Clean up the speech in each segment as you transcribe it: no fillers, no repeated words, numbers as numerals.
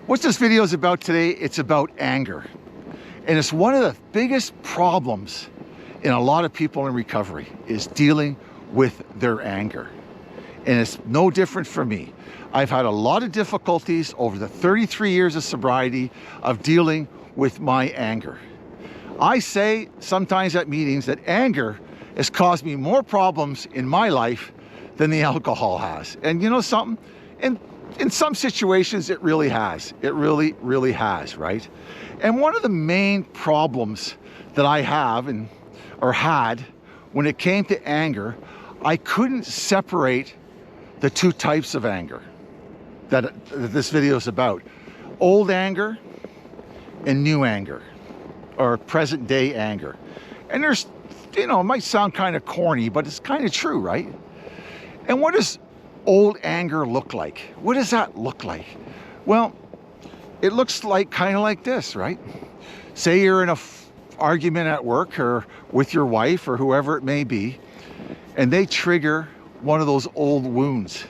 What this video is about today, it's about anger. And it's one of the biggest problems in a lot of people in recovery is dealing with their anger. And it's no different for me. I've had a lot of difficulties over the 33 years of sobriety of dealing with my anger. I say sometimes at meetings that anger has caused me more problems in my life than the alcohol has. And you know something? In some situations, it really has. It really has, right? And one of the main problems that I have or had when it came to anger, I couldn't separate the two types of anger that this video is about. Old anger and new anger, or present day anger. And there's, it might sound kind of corny, but it's kind of true, right? And what does old anger look like? What does that look like? Well, it looks like kind of like this, right? Say you're in a argument at work or with your wife or whoever it may be, and they trigger one of those old wounds.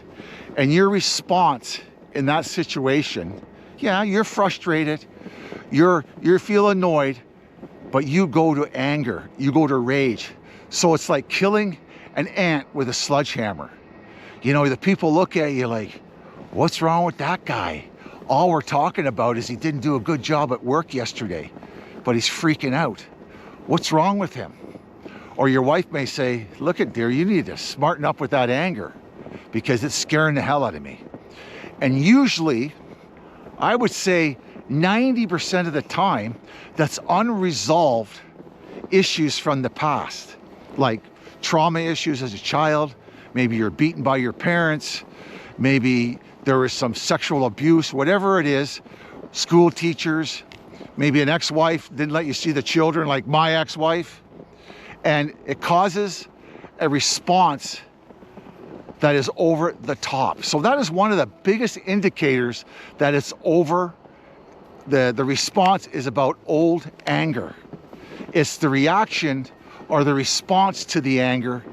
And your response in that situation, yeah, you're frustrated, you feel annoyed, but you go to anger, you go to rage. So it's like killing an ant with a sledgehammer. The people look at you like, what's wrong with that guy? All we're talking about is he didn't do a good job at work yesterday, but he's freaking out. What's wrong with him? Or your wife may say, look at dear, you need to smarten up with that anger because it's scaring the hell out of me. And usually, I would say 90% of the time, that's unresolved issues from the past, like trauma issues as a child. Maybe you're beaten by your parents. Maybe there was some sexual abuse, whatever it is, school teachers, maybe an ex-wife didn't let you see the children like my ex-wife. And it causes a response that is over the top. So that is one of the biggest indicators that it's over, the response is about old anger. It's the reaction or the response to the anger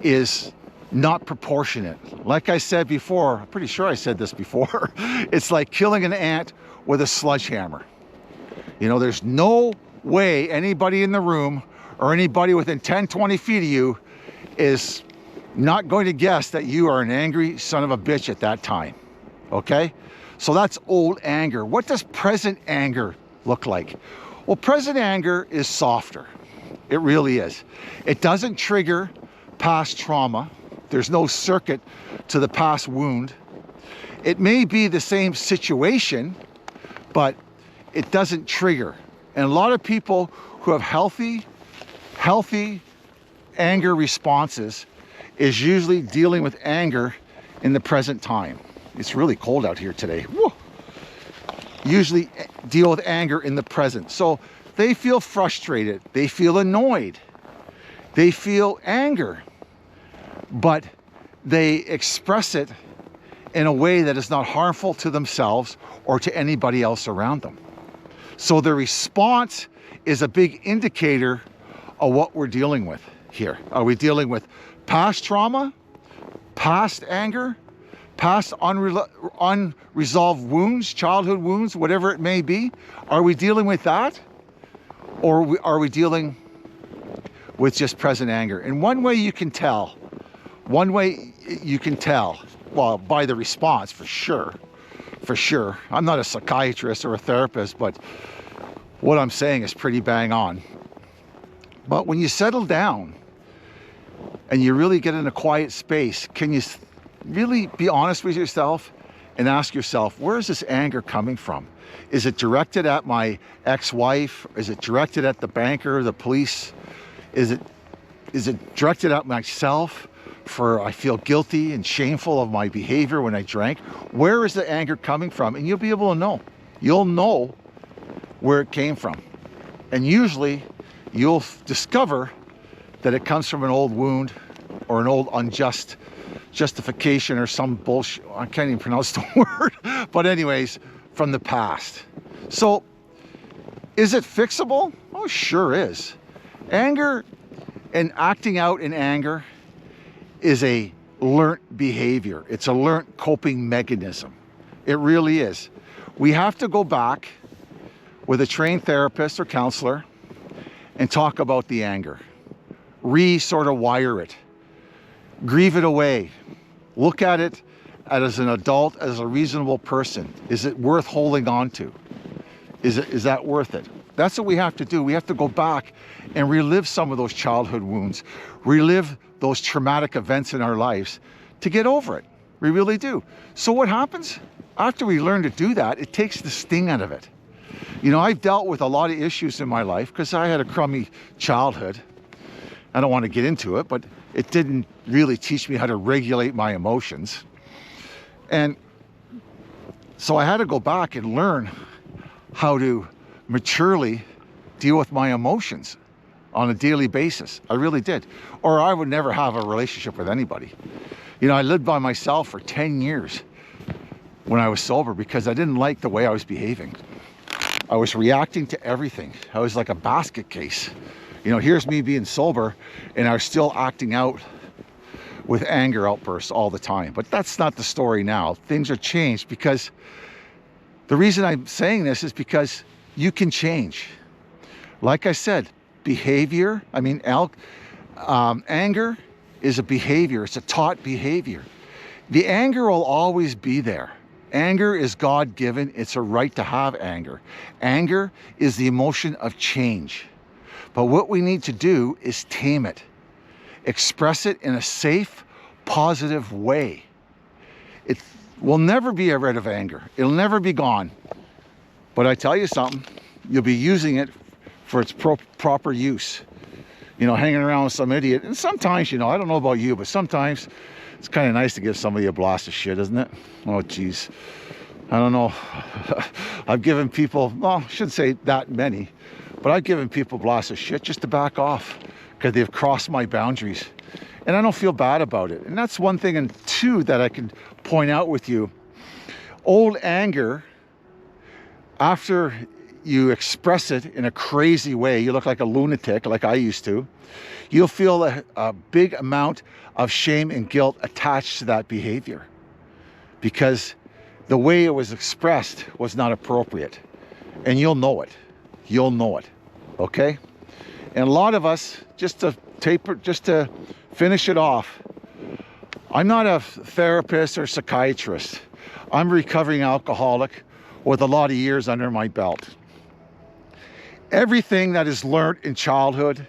is not proportionate. Like I said before, I'm pretty sure I said this before, it's like killing an ant with a sledgehammer. There's no way anybody in the room or anybody within 10, 20 feet of you is not going to guess that you are an angry son of a bitch at that time, okay? So that's old anger. What does present anger look like? Well, present anger is softer. It really is. It doesn't trigger past trauma. There's no circuit to the past wound. It may be the same situation, but it doesn't trigger. And a lot of people who have healthy anger responses is usually dealing with anger in the present time. It's really cold out here today. Woo! Usually deal with anger in the present. So they feel frustrated, they feel annoyed, they feel anger, but they express it in a way that is not harmful to themselves or to anybody else around them. So the response is a big indicator of what we're dealing with here. Are we dealing with past trauma, past anger, past unresolved wounds, childhood wounds, whatever it may be? Are we dealing with that? Or are we dealing with just present anger? And one way you can tell, well, by the response, for sure. I'm not a psychiatrist or a therapist, but what I'm saying is pretty bang on. But when you settle down and you really get in a quiet space, can you really be honest with yourself and ask yourself, where is this anger coming from? Is it directed at my ex-wife? Is it directed at the banker, the police? Is it directed at myself for I feel guilty and shameful of my behavior when I drank? Where is the anger coming from? And you'll be able to know. You'll know where it came from. And usually you'll discover that it comes from an old wound or an old unjust justification or some bullshit. I can't even pronounce the word. But anyways, from the past. So is it fixable? Oh, sure is. Anger and acting out in anger is a learnt behavior. It's a learnt coping mechanism. It really is. We have to go back with a trained therapist or counselor and talk about the anger. Sort of wire it. Grieve it away. Look at it as an adult, as a reasonable person. Is it worth holding on to? Is that worth it? That's what we have to do. We have to go back and relive some of those childhood wounds, relive those traumatic events in our lives to get over it. We really do. So what happens? After we learn to do that, it takes the sting out of it. You know, I've dealt with a lot of issues in my life because I had a crummy childhood. I don't want to get into it, but it didn't really teach me how to regulate my emotions. And so I had to go back and learn how to maturely deal with my emotions on a daily basis. I really did. Or I would never have a relationship with anybody. You know, I lived by myself for 10 years when I was sober because I didn't like the way I was behaving. I was reacting to everything. I was like a basket case. You know, here's me being sober and I was still acting out with anger outbursts all the time. But that's not the story now. Things are changed because the reason I'm saying this is because you can change. Like I said, behavior, anger is a behavior. It's a taught behavior. The anger will always be there. Anger is God-given. It's a right to have anger. Anger is the emotion of change. But what we need to do is tame it. Express it in a safe, positive way. It will never be rid of anger. It'll never be gone. But I tell you something, you'll be using it for its proper use. You know, hanging around with some idiot. And sometimes, you know, I don't know about you, but sometimes it's kind of nice to give somebody a blast of shit, isn't it? Oh, geez. I don't know. I've given people, well, I shouldn't say that many, but I've given people blasts of shit just to back off because they've crossed my boundaries. And I don't feel bad about it. And that's one thing. And two, that I can point out with you. Old anger, after you express it in a crazy way, you look like a lunatic, like I used to, you'll feel a big amount of shame and guilt attached to that behavior because the way it was expressed was not appropriate. And you'll know it. You'll know it. Okay? And a lot of us, just to finish it off, I'm not a therapist or psychiatrist. I'm a recovering alcoholic with a lot of years under my belt. Everything that is learned in childhood,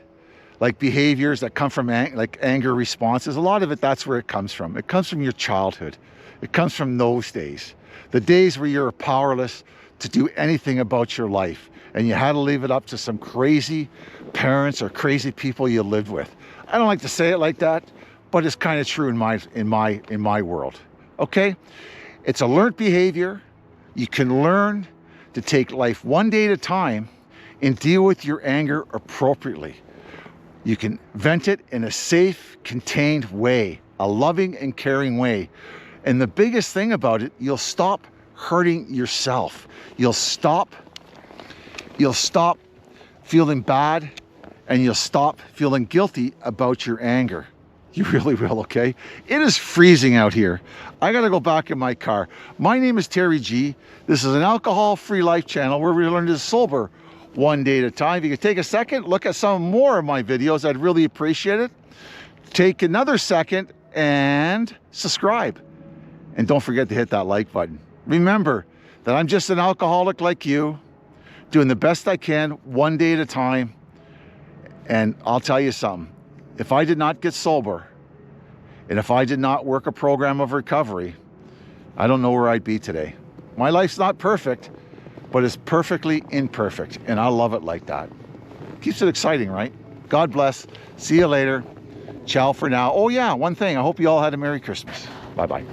like behaviors that come from like anger responses, a lot of it, that's where it comes from. It comes from your childhood. It comes from those days. The days where you're powerless to do anything about your life and you had to leave it up to some crazy parents or crazy people you lived with. I don't like to say it like that, but it's kind of true in my world. Okay? It's a learned behavior. You can learn to take life one day at a time and deal with your anger appropriately. You can vent it in a safe, contained way, a loving and caring way. And the biggest thing about it, you'll stop hurting yourself. You'll stop feeling bad, and you'll stop feeling guilty about your anger. You really will, okay? It is freezing out here. I gotta go back in my car. My name is Terry G. This is an alcohol-free life channel where we learn to be sober one day at a time. If you could take a second, look at some more of my videos, I'd really appreciate it. Take another second and subscribe. And don't forget to hit that like button. Remember that I'm just an alcoholic like you, doing the best I can one day at a time. And I'll tell you something, if I did not get sober, and if I did not work a program of recovery, I don't know where I'd be today. My life's not perfect, but it's perfectly imperfect, and I love it like that. Keeps it exciting, right? God bless. See you later. Ciao for now. Oh yeah, one thing. I hope you all had a Merry Christmas. Bye-bye.